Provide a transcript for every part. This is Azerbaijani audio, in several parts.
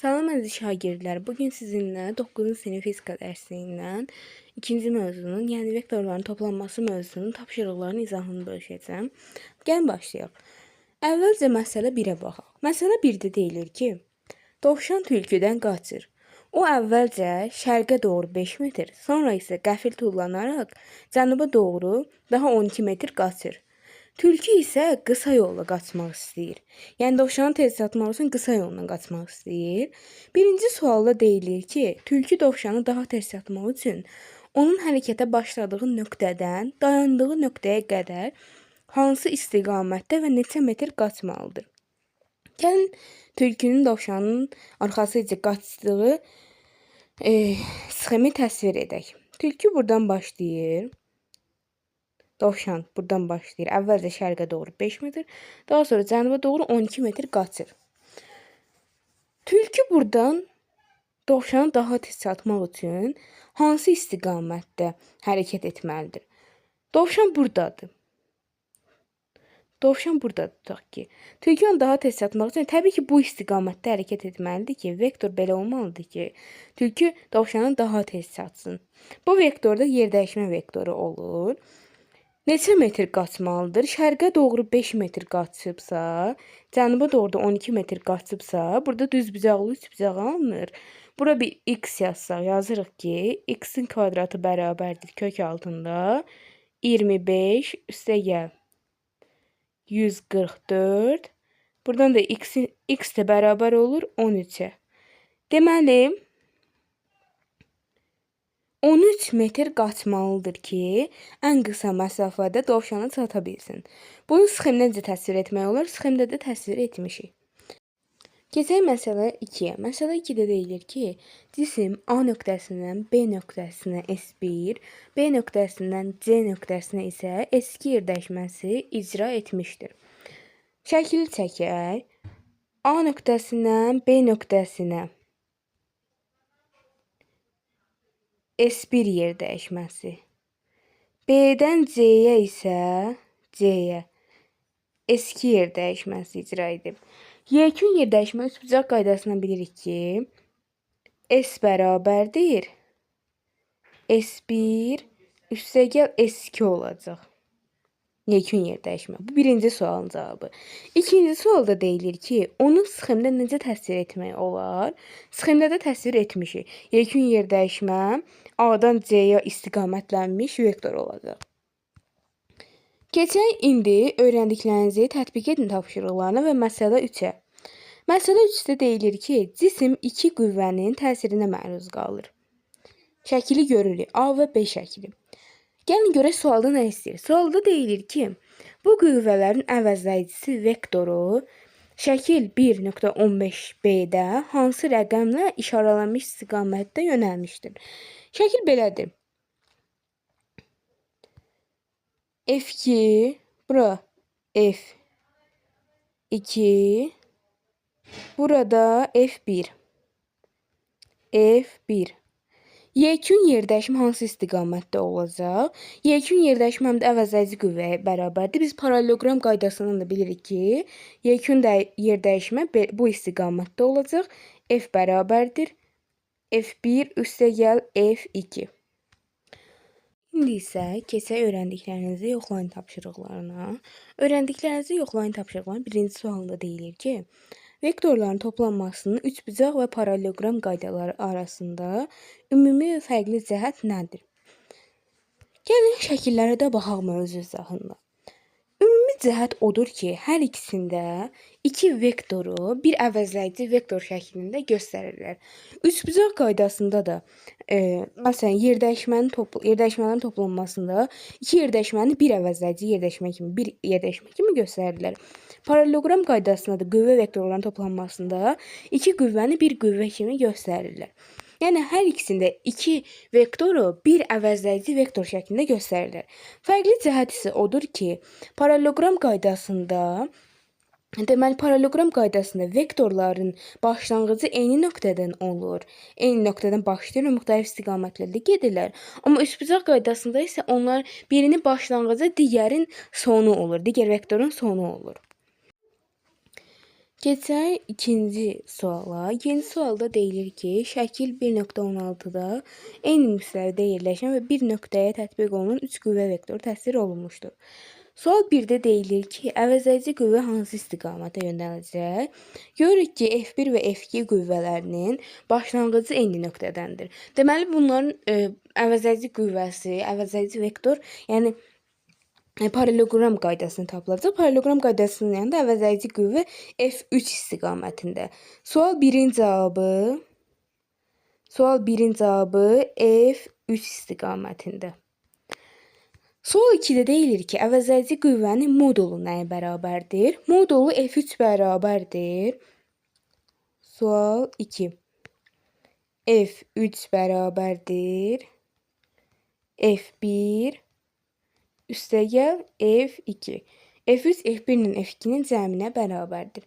Salam əziz şagirdlər. Bugün sizinlə 9-cu sinif fizika dərsindən ikinci mövzunun, yəni vektorların toplanması mövzusunun tapşırıqlarının izahını bölüşəcəm. Gəlin başlayaq. Əvvəlcə məsələ 1-ə baxaq. Məsələ 1-də deyilir ki, dovşan tülküdən qaçır. O əvvəlcə şərqə doğru 5 metr, sonra isə qəfil tullanaraq cənuba doğru daha 12 metr qaçır. Tülkü isə qısa yolla qaçmaq istəyir. Yəni dovşanı tez çatmaq üçün qısa yolla qaçmaq istəyir. Birinci sualda deyilir ki, tülkü dovşanı daha tez çatmaq üçün onun hərəkətə başladığı nöqtədən dayandığı nöqtəyə qədər hansı istiqamətdə və neçə metr qaçmalıdır? Gəlin tülkünün dovşanın arxasıca qaçdığı sxemi təsvir edək. Tülkü buradan başlayır. Dovşan buradan başlayır. Əvvəlcə şərqə doğru 5 metr, daha sonra cənuba doğru 12 metr qaçır. Tülkü buradan dovşana daha tez çatmaq üçün hansı istiqamətdə hərəkət etməlidir? Dovşan buradadır. Dovşan buradadır tutaq ki. Tülkü ona daha tez çatmaq üçün təbii ki, bu istiqamətdə hərəkət etməlidir ki, vektor belə olmalıdır ki, tülkü dovşana daha tez çatsın. Bu vektorda yerdəyişmə vektoru olur. Neçə metr qaçmalıdır? Şərqə doğru 5 metr qaçıbsa, cənuba doğru 12 metr qaçıbsa, burada düzbucaqlı üçbucağı alınır. Bura bir x yazsaq, yazırıq ki, x-in kvadratı bərabərdir kök altında 25 üstə gəl 144. Buradan da x də bərabər olur 13-ə. Deməli, 13 metr qaçmalıdır ki, ən qısa məsafədə dovşana çata bilsin. Bunu sxemdə necə təsvir etmək olar? Sxemdə də təsvir etmişik. Keçək məsələ 2-yə. Məsələ 2-də deyilir ki, cisim A nöqtəsindən B nöqtəsinə S1, B nöqtəsindən C nöqtəsinə isə S2 yerdəyişməsi icra etmişdir. Şəkili çəkək. A nöqtəsindən B nöqtəsinə S1 yerdəyişməsi. B-dən C-yə isə C-yə S2 yerdəyişməsi icra edib. Yekun yerdəyişmə üçbucaq qaydasından bilirik ki, S bərabərdir S1 üstə gəl S2 olacaq. Yekun yerdəyişmə. Bu birinci sualın cavabı. İkinci sualda deyilir ki, onu sxemdə necə təsvir etmək olar? Sxemdə də təsvir etmişik. Yekun yerdəyişmə A-dan C-yə istiqamətlənmiş vektor olacaq. Keçək indi öyrəndiklərinizi tətbiq edin tapşırıqlarına və məsələ 3-ə. Məsələ 3-də deyilir ki, cisim iki qüvvənin təsirinə məruz qalır. Şəkili görürük. A və B şəkili. Gəlin görək sualda nə istəyir? Sualda deyilir ki, bu qüvvələrin əvəzləyicisi vektoru şəkil 1.15b-də hansı rəqəmlə işarələnmiş istiqamətdə yönəlmişdir? Şəkil belədir. F2, bura F2, burada F1. F1. Yekun yerdəyişmə hansı istiqamətdə olacaq? Yekun yerdəyişmə həm də əvəzləyici qüvvəyə bərabərdir. Biz paralleloqram qaydasından da bilirik ki, yekun yerdəyişmə bu istiqamətdə olacaq. F bərabərdir F1 üstə gəl F2. İndi isə keçək öyrəndiklərinizi yoxlayın tapşırıqlarına. Öyrəndiklərinizi yoxlayın tapşırıqlarına birinci sualında deyilir ki, vektorların toplanmasının üçbucaq və paralleloqram qaydaları arasında ümumi və fərqli cəhət nədir? Gəlin şəkillərə də baxaq mövzu izahında. Ümumi cəhət odur ki, hər ikisində iki vektoru bir əvəzləyici vektor şəklində göstərirlər. Üçbucaq qaydasında da məsələn yerdəyişmələrin toplanmasında iki yerdəyişməni bir əvəzləyici yerdəyişmə kimi göstərirlər. Paralleloqram qaydasında da qüvvə vektorlarının toplanmasında iki qüvvəni bir qüvvə kimi göstərirlər. Yəni hər ikisində iki vektoru bir əvəzləyici vektor şəklində göstərirlər. Fərqli cəhət isə odur ki, paralleloqram qaydasında vektorların başlanğıcı eyni nöqtədən olur. Eyni nöqtədən başlayır və müxtəlif istiqamətlərdə gedirlər. Amma üçbucaq qaydasında isə onlar birinin başlanğıcı, digərin sonu olur. Digər vektorun sonu olur. Keçək ikinci suala. İkinci sualda deyilir ki, şəkil 1.16-da eyni müstəvidə yerləşən və bir nöqtəyə tətbiq olunan 3 qüvvə vektoru təsvir olunmuşdur. Sual 1-də deyilir ki, əvəzedici qüvvə hansı istiqamətə yönələcək? Görürük ki, F1 və F2 qüvvələrinin başlanğıcı eyni nöqtədəndir. Deməli, bunların əvəzedici qüvvəsi, əvəzedici vektor, yəni paraleloqram qaydasını tapılacaq. Paraleloqram qaydasının yanında əvəzedici qüvvə F3 istiqamətində. Sual 1-in cavabı F3 istiqamətində. Sual 2-də deyilir ki, əvəzedici qüvvənin modulu nəyə bərabərdir? Modulu F3 bərabərdir. Sual 2. F3 bərabərdir. F1 üstəgəl F2. F3 F1-nin F2-nin cəminə bərabərdir.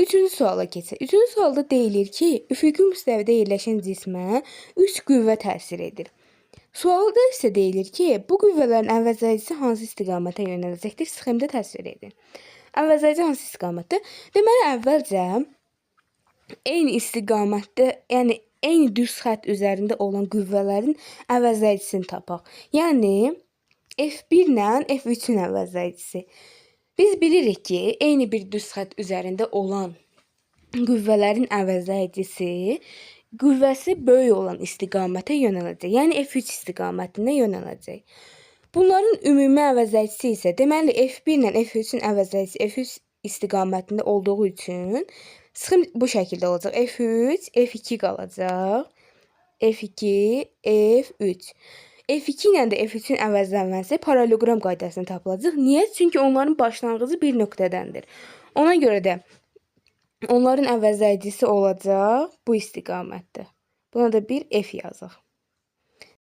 Üçüncü suala keçək. Üçüncü sualda deyilir ki, üfüqi müstəvidə yerləşən cismə 3 qüvvə təsir edir. Sualda isə deyilir ki, bu qüvvələrin əvəzedicisi hansı istiqamətə yönələcəkdir? Sxemdə təsvir edin. Əvəzedici hansı istiqamətdə? Deməli, əvvəlcə eyni istiqamətdə, yəni eyni düz xətt üzərində olan qüvvələrin əvəzedicisini tapaq. Yəni F1 ilə F3-ün əvəzedicisi. Biz bilirik ki, eyni bir düz xətt üzərində olan qüvvələrin əvəzedicisi qüvvəsi böyük olan istiqamətə yönələcək. Yəni F3 istiqamətinə yönələcək. Bunların ümumi əvəzedicisi isə deməli F1 ilə F3-ün əvəzedicisi F3 istiqamətində olduğu üçün sxem bu şəkildə olacaq. F3, F2 qalacaq. F2, F3. F2 ilə də F3-ün əvəzlənməsi paraleloqram qaydasını tapılacaq. Niyə? Çünki onların başlanğıcı bir nöqtədəndir. Ona görə də onların əvəzedicisi olacaq bu istiqamətdə. Buna da bir F yazaq.